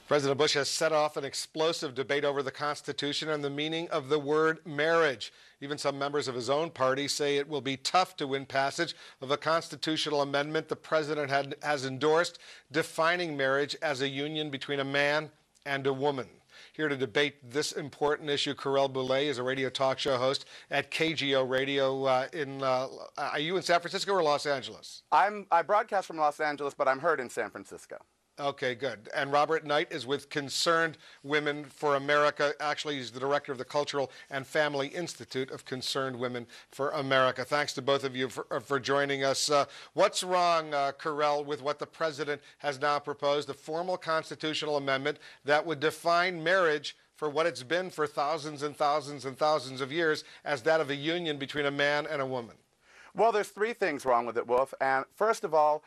President Bush has set off an explosive debate over the Constitution and the meaning of the word marriage. Even some members of his own party say it will be tough to win passage of a constitutional amendment the president has endorsed, defining marriage as a union between a man and a woman. Here to debate this important issue, Karel is a radio talk show host at KGO Radio. Are you in San Francisco or Los Angeles? I broadcast from Los Angeles, but I'm heard in San Francisco. Okay, good. And Robert Knight is with Concerned Women for America. Actually, he's the director of the Cultural and Family Institute of Concerned Women for America. Thanks to both of you for joining us. What's wrong, Karel, with what the president has now proposed, a formal constitutional amendment that would define marriage for what it's been for thousands and thousands and thousands of years as that of a union between a man and a woman? Well, there's three things wrong with it, Wolf. And first of all,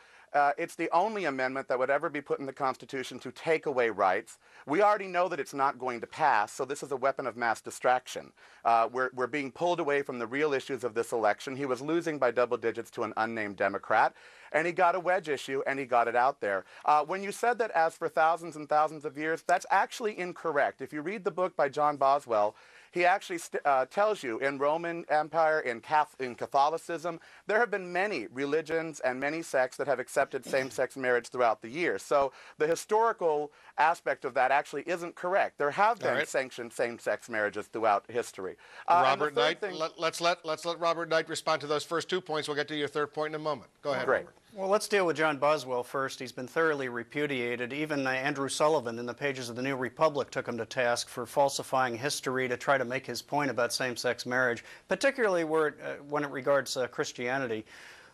it's the only amendment that would ever be put in the Constitution to take away rights. We already know that it's not going to pass, so this is a weapon of mass distraction. We're being pulled away from the real issues of this election. He was losing by double digits to an unnamed Democrat, and he got a wedge issue, and he got it out there. When you said that as for thousands and thousands of years, that's actually incorrect. If you read the book by John Boswell, he actually tells you in Roman Empire, in Catholicism, there have been many religions and many sects that have accepted same-sex marriage throughout the years. So the historical aspect of that actually isn't correct. There have been sanctioned same-sex marriages throughout history. Robert Knight, let's let Robert Knight respond to those first 2 points. We'll get to your third point in a moment. Go ahead, Robert. Well, let's deal with John Boswell first. He's been thoroughly repudiated. Even Andrew Sullivan in the pages of the New Republic took him to task for falsifying history to try to make his point about same-sex marriage, particularly when it regards Christianity.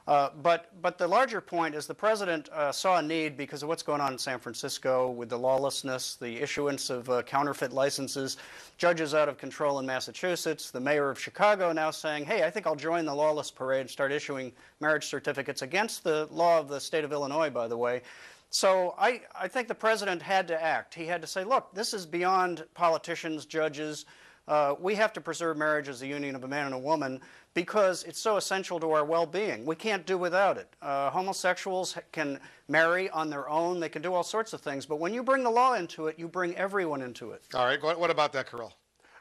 But the larger point is the president saw a need because of what's going on in San Francisco with the lawlessness, the issuance of counterfeit licenses, judges out of control in Massachusetts, the mayor of Chicago now saying, hey, I think I'll join the lawless parade and start issuing marriage certificates against the law of the state of Illinois, by the way. So I think the president had to act. He had to say, look, this is beyond politicians, judges. We have to preserve marriage as a union of a man and a woman because it's so essential to our well-being. We can't do without it. Homosexuals can marry on their own. They can do all sorts of things. But when you bring the law into it, you bring everyone into it. All right. What about that, Karel?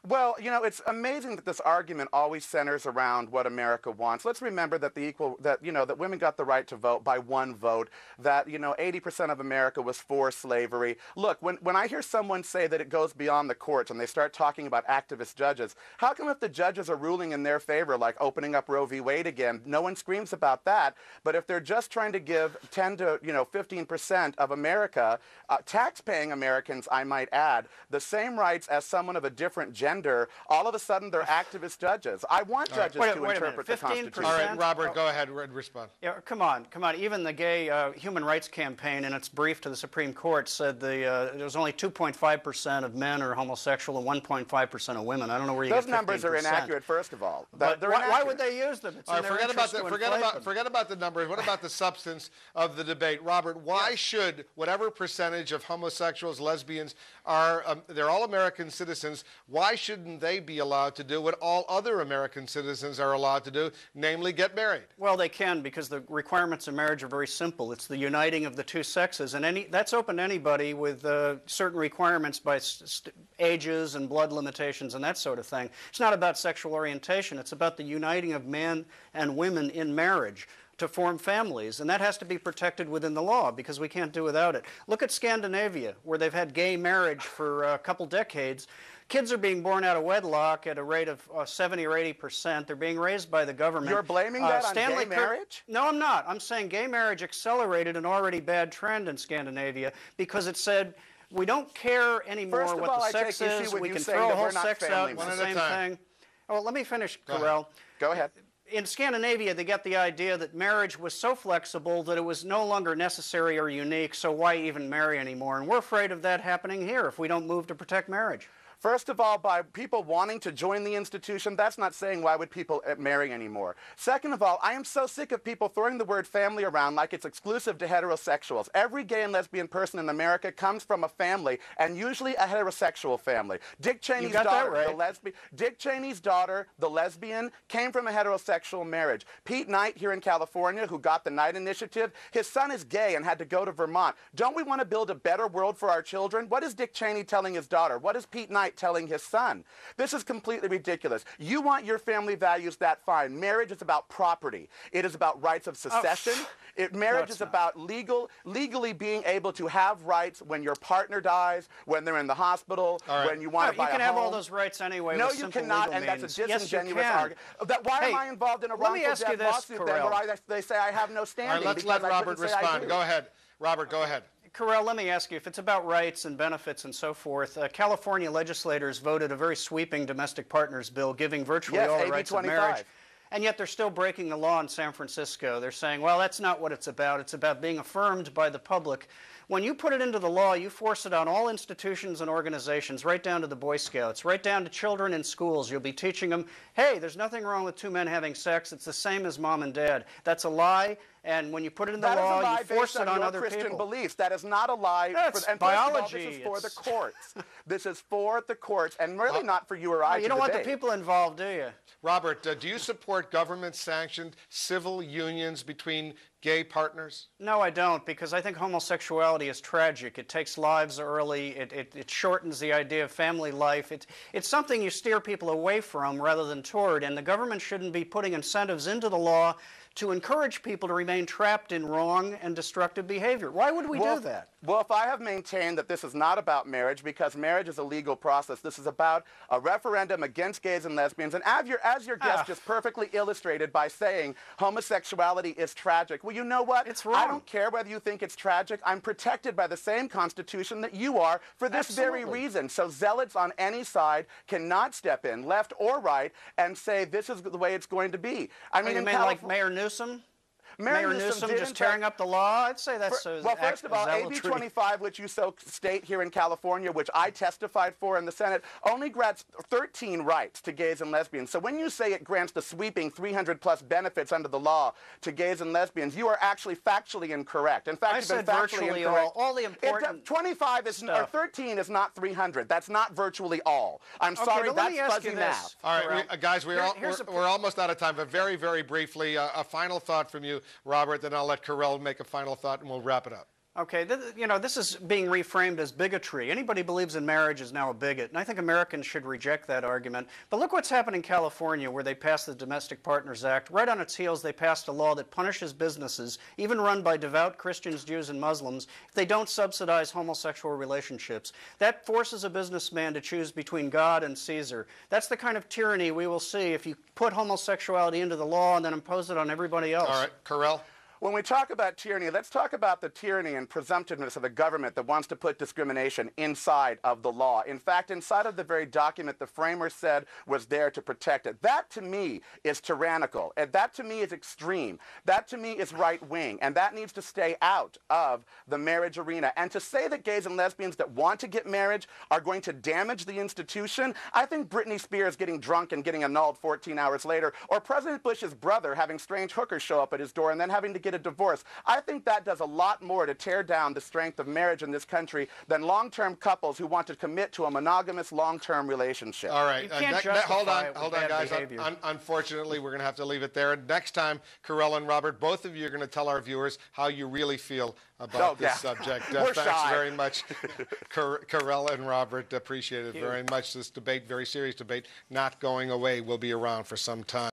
Well, you know, it's amazing that this argument always centers around what America wants. Let's remember that that women got the right to vote by one vote, that, 80% of America was for slavery. Look, when I hear someone say that it goes beyond the courts and they start talking about activist judges, how come if the judges are ruling in their favor, like opening up Roe v. Wade again, no one screams about that? But if they're just trying to give 10 to 15% of America, tax-paying Americans, I might add, the same rights as someone of a different gender, all of a sudden they're activist judges. I want judges to interpret the Constitution. All right, Robert, go ahead and respond. Yeah, come on. Even the gay human rights campaign in its brief to the Supreme Court said there was only 2.5% of men are homosexual and 1.5% of women. I don't know where you get 15%. Those numbers are inaccurate, first of all. Why would they use them? It's forget about the numbers. What about the substance of the debate? Robert, why should whatever percentage of homosexuals, lesbians are, they're all American citizens, why shouldn't they be allowed to do what all other American citizens are allowed to do, namely get married? Well, they can, because the requirements of marriage are very simple. It's the uniting of the two sexes, and that's open to anybody with certain requirements by ages and blood limitations and that sort of thing. It's not about sexual orientation. It's about the uniting of men and women in marriage to form families, and that has to be protected within the law because we can't do without it. Look at Scandinavia, where they've had gay marriage for a couple decades. Kids are being born out of wedlock at a rate of 70 or 80%. They're being raised by the government. You're blaming that on gay marriage? No, I'm not. I'm saying gay marriage accelerated an already bad trend in Scandinavia because it said, we don't care anymore what the sex is. We can throw a whole sex out. It's the same thing. Oh, let me finish, Karel. Go ahead. In Scandinavia, they got the idea that marriage was so flexible that it was no longer necessary or unique, so why even marry anymore? And we're afraid of that happening here if we don't move to protect marriage. First of all, by people wanting to join the institution, that's not saying why would people marry anymore. Second of all, I am so sick of people throwing the word family around like it's exclusive to heterosexuals. Every gay and lesbian person in America comes from a family, and usually a heterosexual family. Dick Cheney's daughter, the lesbian, came from a heterosexual marriage. Pete Knight here in California, who got the Knight Initiative, his son is gay and had to go to Vermont. Don't we want to build a better world for our children? What is Dick Cheney telling his daughter? What is Pete Knight telling his son? This is completely ridiculous. You want your family values, that fine. Marriage is about property. It is about rights of succession. Marriage is about legally being able to have rights when your partner dies, when they're in the hospital, when you want to buy a home. You can have all those rights anyway. No, with you simple cannot, legal and that's a means. disingenuous argument. Why am I involved in a wrongful death lawsuit then where they say I have no standing? All right, let's let Robert respond. Go ahead. Robert, go ahead. Karel, let me ask you, if it's about rights and benefits and so forth, California legislators voted a very sweeping domestic partners bill giving virtually all the rights of marriage. And yet they're still breaking the law in San Francisco. They're saying, well, that's not what it's about. It's about being affirmed by the public. When you put it into the law, you force it on all institutions and organizations, right down to the Boy Scouts, right down to children in schools. You'll be teaching them, hey, there's nothing wrong with two men having sex. It's the same as mom and dad. That's a lie. And when you put it in the law, you force it on other Christian people. beliefs. That is not a lie. That's biology. This is for the courts. This is for the courts, and really not for you or I. You don't want the people involved, do you? Robert, do you support government-sanctioned civil unions between gay partners? No, I don't, because I think homosexuality is tragic. It takes lives early. It shortens the idea of family life. It's something you steer people away from rather than toward, and the government shouldn't be putting incentives into the law to encourage people to remain trapped in wrong and destructive behavior. Why would we do that? Well, if I have maintained that this is not about marriage, because marriage is a legal process, this is about a referendum against gays and lesbians, and as your guest just perfectly illustrated by saying homosexuality is tragic. Well, you know what? It's wrong. I don't care whether you think it's tragic. I'm protected by the same Constitution that you are for this very reason. So zealots on any side cannot step in, left or right, and say this is the way it's going to be. I mean, you mean like Mayor Newsom? Mayor Newsom just tearing up the law? I'd say that's well, first of all, AB 25, which you so state here in California, which I testified for in the Senate, only grants 13 rights to gays and lesbians. So when you say it grants the sweeping 300-plus benefits under the law to gays and lesbians, you are actually factually incorrect. In fact, I said virtually all the important 25 is, or 13 is not 300. That's not virtually all. I'm sorry, that's fuzzy math. All right, guys, we're almost out of time, but very, very briefly, a final thought from you, Robert, then I'll let Karel make a final thought and we'll wrap it up. Okay, this is being reframed as bigotry. Anybody who believes in marriage is now a bigot, and I think Americans should reject that argument. But look what's happened in California, where they passed the Domestic Partners Act. Right on its heels, they passed a law that punishes businesses, even run by devout Christians, Jews, and Muslims, if they don't subsidize homosexual relationships. That forces a businessman to choose between God and Caesar. That's the kind of tyranny we will see if you put homosexuality into the law and then impose it on everybody else. All right, Karel? When we talk about tyranny, let's talk about the tyranny and presumptiveness of a government that wants to put discrimination inside of the law. In fact, inside of the very document the framers said was there to protect it. That, to me, is tyrannical. And that, to me, is extreme. That, to me, is right-wing. And that needs to stay out of the marriage arena. And to say that gays and lesbians that want to get married are going to damage the institution, I think Britney Spears getting drunk and getting annulled 14 hours later, or President Bush's brother having strange hookers show up at his door and then having to get a divorce. I think that does a lot more to tear down the strength of marriage in this country than long-term couples who want to commit to a monogamous long-term relationship. All right. Hold on, guys. Behavior. Unfortunately, we're going to have to leave it there. Next time, Karel and Robert, both of you are going to tell our viewers how you really feel about this subject. Thanks very much, Karel and Robert. Appreciate it very much. This debate, very serious debate, not going away, will be around for some time.